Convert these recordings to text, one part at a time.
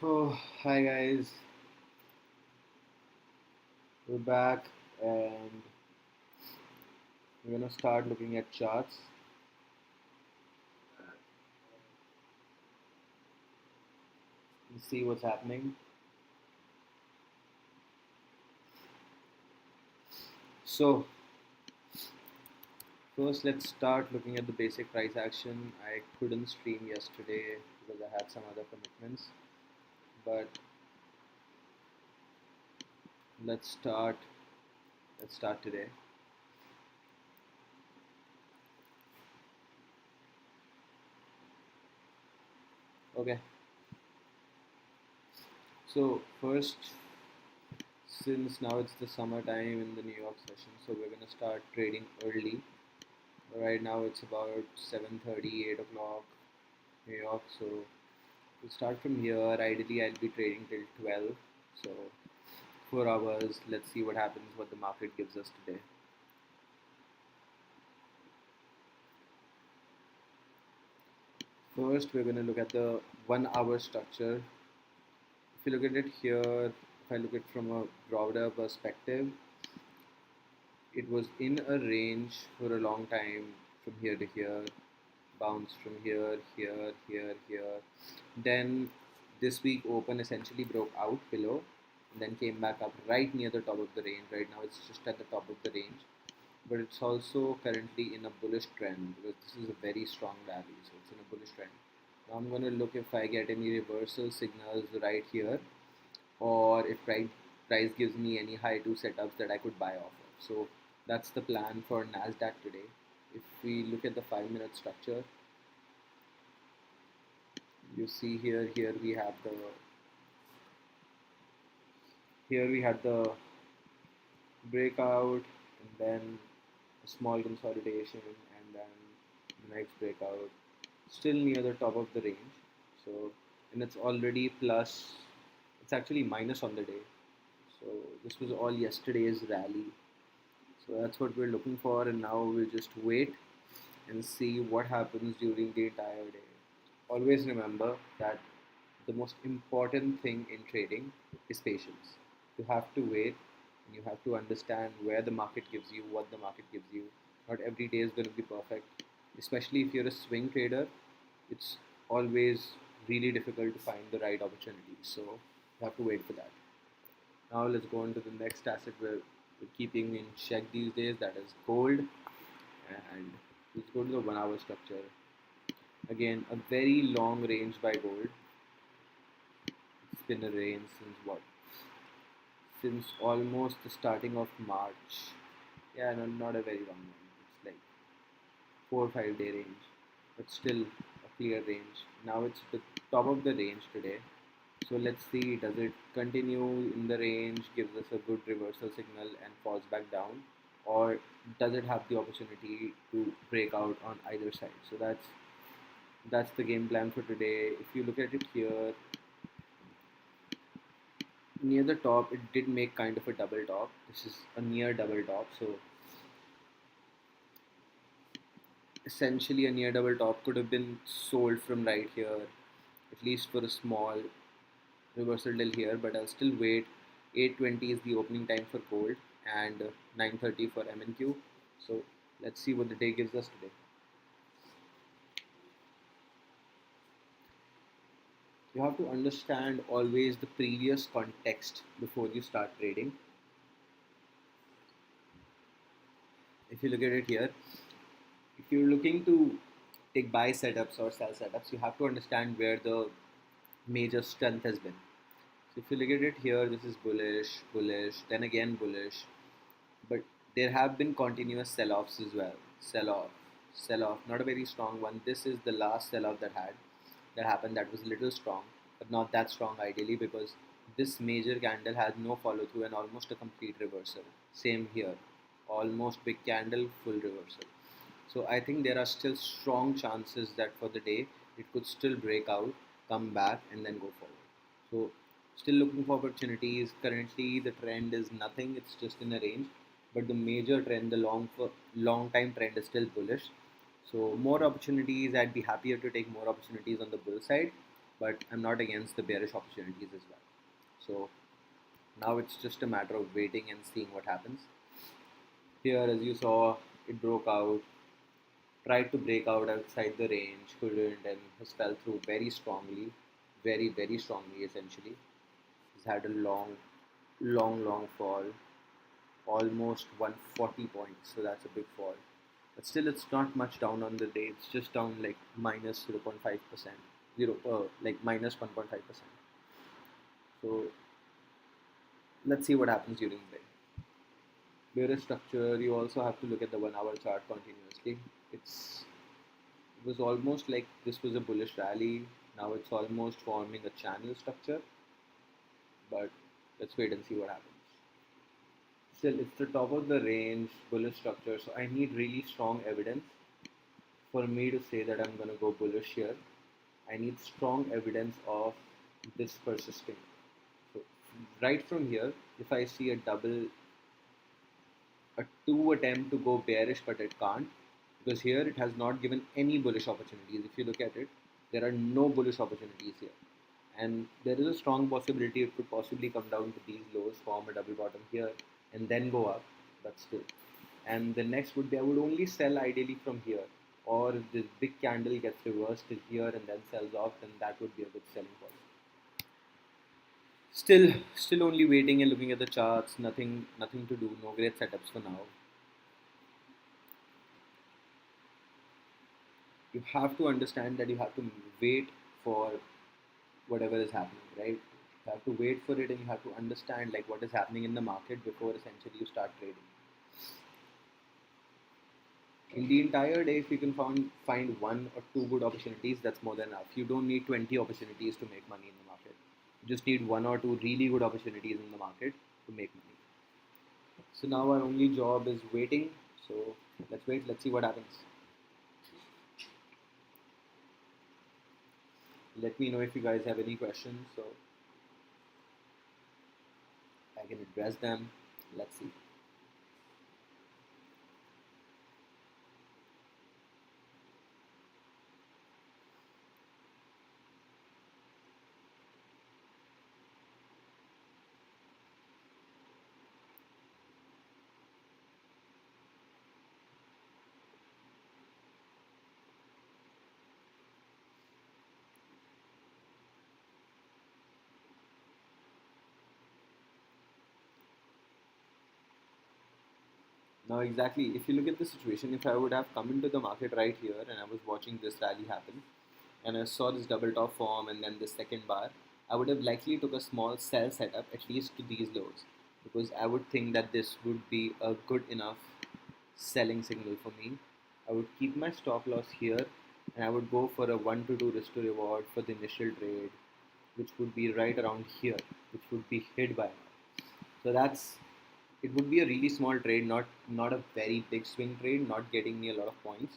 So, hi guys, we're back and we're gonna start looking at charts and see what's happening. So, first, let's start looking at the basic price action. I couldn't stream yesterday because I had some other commitments, but let's start. Let's start today. Okay, so first, since now it's the summertime in the New York session, so we're gonna start trading early. Right now it's about 7:30, 8 o'clock New York. So we'll start from here. Ideally, I'll be trading till 12. So 4 hours. Let's see what happens, what the market gives us today. First, we're going to look at the 1 hour structure. If you look at it here, if I look at it from a broader perspective, it was in a range for a long time from here to here, bounced from here, here, here, here. Then this week open essentially broke out below and then came back up right near the top of the range. Right now it's just at the top of the range, but it's also currently in a bullish trend because this is a very strong rally, so it's in a bullish trend. Now I'm going to look if I get any reversal signals right here, or if price gives me any high two setups that I could buy off of. So that's the plan for Nasdaq today. If we look at the 5 minute structure, you see here we have the here we had the breakout and then a small consolidation and then the next breakout still near the top of the range. So, and it's already plus, it's actually minus on the day. So this was all yesterday's rally. So that's what we're looking for, and now we'll just wait and see what happens during the entire day. Always remember that the most important thing in trading is patience. You have to wait and you have to understand where the market gives you, what the market gives you. Not every day is going to be perfect, especially if you're a swing trader. It's always really difficult to find the right opportunities. So you have to wait for that. Now let's go on to the next asset we're keeping in check these days, that is gold. And let's go to the 1 hour structure. Again, a very long range by gold. It's been a range since what? Since almost the starting of March. Yeah, no, not a very long one. It's like 4 or 5 day range, but still a clear range. Now it's the top of the range today. So let's see, does it continue in the range, gives us a good reversal signal and falls back down, or does it have the opportunity to break out on either side? So that's the game plan for today. If you look at it here, near the top, it did make kind of a double top. This is a near double top, so essentially a near double top could have been sold from right here, at least for a small reversal till here, but I'll still wait. 8:20 is the opening time for gold and 9:30 for MNQ. So let's see what the day gives us today. You have to understand always the previous context before you start trading. If you look at it here, if you're looking to take buy setups or sell setups, you have to understand where the major strength has been. So if you look at it here, this is bullish, bullish, then again bullish, but there have been continuous sell-offs as well. Sell-off, sell-off, not a very strong one. This is the last sell-off that happened. That was a little strong, but not that strong ideally because this major candle has no follow-through and almost a complete reversal. Same here, almost big candle, full reversal. So I think there are still strong chances that for the day it could still break out, come back, and then go forward. So still looking for opportunities. Currently the trend is nothing; it's just in a range. But the major trend, the long time trend, is still bullish. So more opportunities. I'd be happier to take more opportunities on the bull side. but I'm not against the bearish opportunities as well. So now it's just a matter of waiting and seeing what happens. Here, as you saw, it broke out, tried to break out outside the range, couldn't, and has fell through very strongly, very strongly essentially. He's had a long fall, almost 140 points, so that's a big fall. But still, it's not much down on the day. It's just down like minus 0.5%, like minus 1.5%. So let's see what happens during the day. Bearish structure. You also have to look at the 1 hour chart continuously. It was almost like this was a bullish rally. Now it's almost forming a channel structure, but let's wait and see what happens. Still, it's the top of the range bullish structure, so I need really strong evidence for me to say that I'm going to go bullish here. I need strong evidence of this persisting. So right from here, if I see a two attempt to go bearish, but it can't, because here it has not given any bullish opportunities. If you look at it, there are no bullish opportunities here, and there is a strong possibility it could possibly come down to these lows, form a double bottom here, and then go up, but still. And the next would be, I would only sell ideally from here, or if this big candle gets reversed till here and then sells off, then that would be a good selling point. Still only waiting and looking at the charts. Nothing to do. No great setups for now. You have to understand that you have to wait for whatever is happening, right? You have to wait for it, and you have to understand like what is happening in the market before essentially you start trading. In the entire day, if you can find 1 or 2 good opportunities, that's more than enough. You don't need 20 opportunities to make money in the market. You just need 1 or 2 really good opportunities in the market to make money. So now our only job is waiting. So let's wait. Let's see what happens. Let me know if you guys have any questions so I can address them. Let's see. Now, exactly, if you look at the situation, if I would have come into the market right here and I was watching this rally happen and I saw this double top form and then this second bar, I would have likely took a small sell setup at least to these lows, because I would think that this would be a good enough selling signal for me. I would keep my stop loss here and I would go for a 1 to 2 risk to reward for the initial trade, which would be right around here, which would be hit by now. So it would be a really small trade, not a very big swing trade, not getting me a lot of points,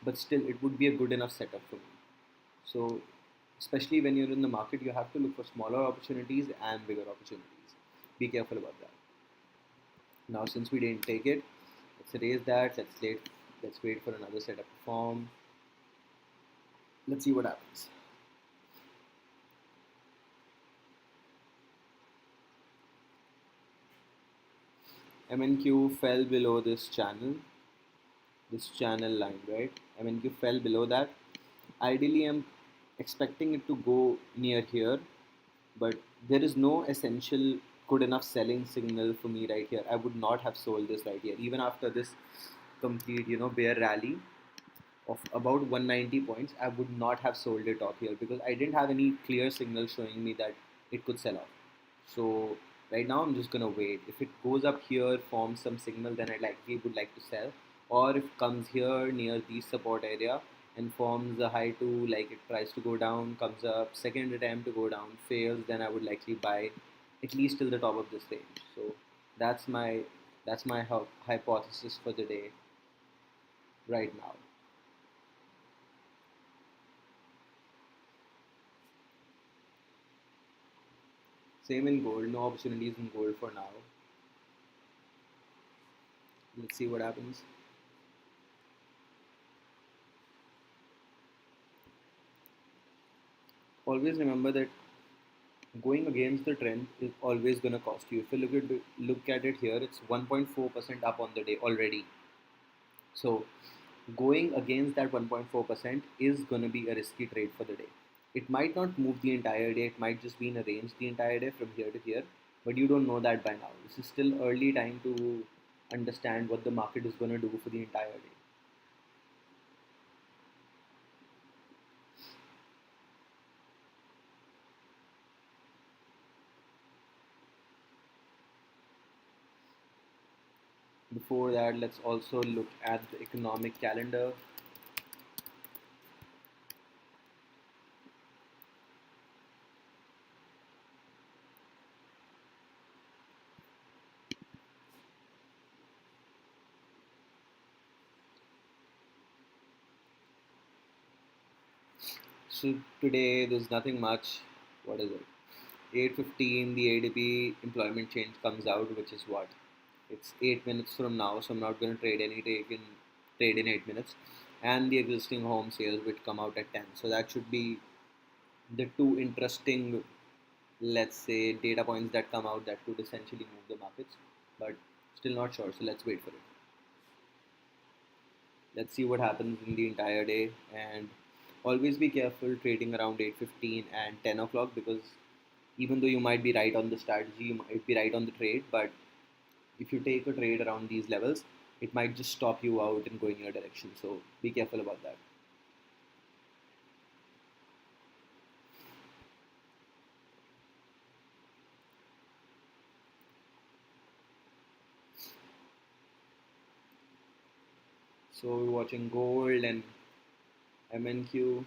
but still it would be a good enough setup for me. So especially when you're in the market, you have to look for smaller opportunities and bigger opportunities. Be careful about that. Now, since we didn't take it, let's erase that. Let's wait for another setup to form. Let's see what happens. MNQ fell below this channel line, right? MNQ fell below that. Ideally, I'm expecting it to go near here, but there is no essential good enough selling signal for me right here. I would not have sold this right here, even after this complete, bear rally of about 190 points. I would not have sold it off here because I didn't have any clear signal showing me that it could sell off. So right now I'm just gonna wait. If it goes up here, forms some signal, then I likely would like to sell. Or if it comes here near the support area and forms a high to, like it tries to go down, comes up, second attempt to go down, fails, then I would likely buy at least till the top of this range. So that's my hypothesis for the day right now. Same in gold, no opportunities in gold for now. Let's see what happens. always remember that going against the trend is always going to cost you. If you look at it here, it's 1.4% up on the day already. So going against that 1.4% is going to be a risky trade for the day. It might not move the entire day, it might just be in a range the entire day from here to here, but you don't know that by now. This is still early time to understand what the market is going to do for the entire day. Before that, let's also look at the economic calendar. So today there's nothing much. What is it? 8:15, the ADP employment change comes out, which is what? It's 8 minutes from now, so I'm not going to trade in 8 minutes. And the existing home sales would come out at 10. So that should be the two interesting, let's say, data points that come out that could essentially move the markets. But still not sure. So let's wait for it. Let's see what happens in the entire day, and always be careful trading around 8:15 and 10 o'clock, because even though you might be right on the strategy, you might be right on the trade, but if you take a trade around these levels, it might just stop you out in going your direction. So be careful about that. So we're watching gold and MNQ.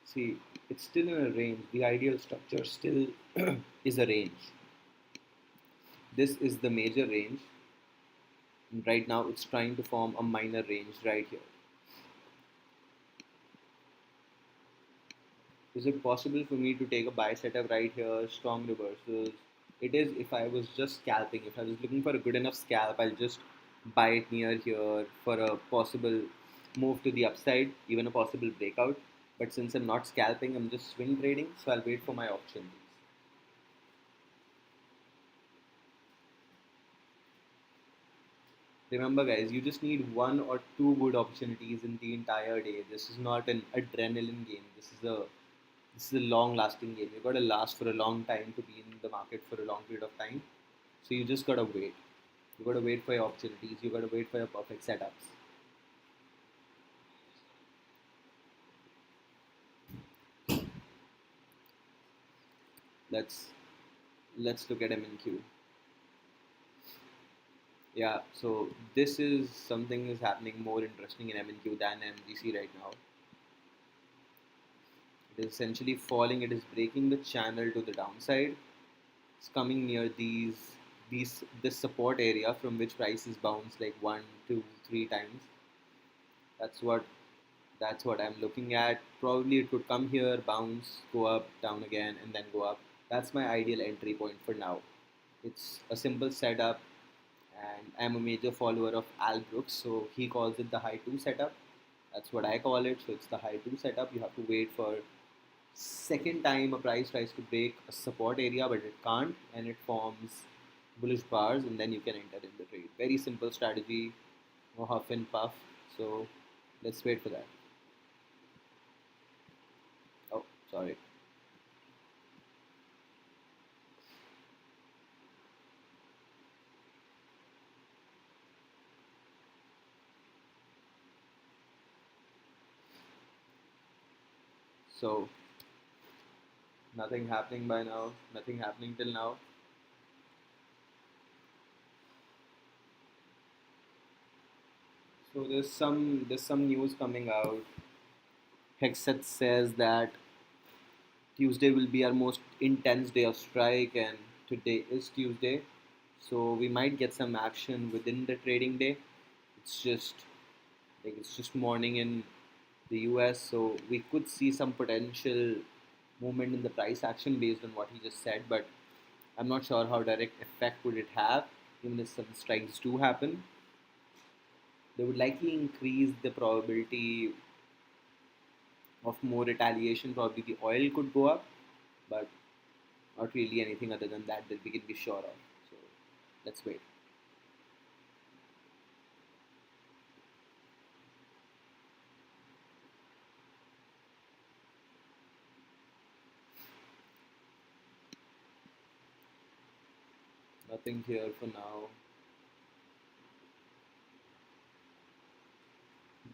See, it's still in a range. The ideal structure still is a range. This is the major range. And right now, it's trying to form a minor range right here. Is it possible for me to take a buy setup right here? Strong reversals. It is if I was just scalping. If I was looking for a good enough scalp, I'll just buy it near here for a possible move to the upside, even a possible breakout. But since I'm not scalping, I'm just swing trading, so I'll wait for my options. Remember, guys, you just need one or two good opportunities in the entire day. This is not an adrenaline game. This is a long-lasting game. You got to last for a long time to be in the market for a long period of time. So you just gotta wait. You gotta wait for your opportunities. You gotta wait for your perfect setups. Let's let's look at MNQ. Yeah, so this is something is happening more interesting in MNQ than MGC right now. It is essentially falling. It is breaking the channel to the downside. It's coming near these this support area from which prices bounce like one, two, three times. That's what that's what I'm looking at. Probably it could come here, bounce, go up, down again, and then go up. That's my ideal entry point for now. It's a simple setup, and I'm a major follower of Al Brooks, so he calls it the high two setup. That's what I call it. So it's the high two setup. You have to wait for second time a price tries to break a support area, but it can't, and it forms bullish bars, and then you can enter in the trade. Very simple strategy, no huff and puff. So let's wait for that. Oh, sorry. So nothing happening by now. Nothing happening till now. So there's some news coming out. Hexet says that Tuesday will be our most intense day of strike, and today is Tuesday. So we might get some action within the trading day. It's just it's just morning in the US, so we could see some potential movement in the price action based on what he just said, but I'm not sure how direct effect would it have. Even if some strikes do happen, they would likely increase the probability of more retaliation, probably the oil could go up, but not really anything other than that we can be sure of. So let's wait. Nothing here for now.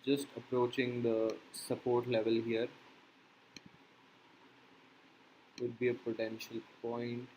Just approaching the support level here would be a potential point.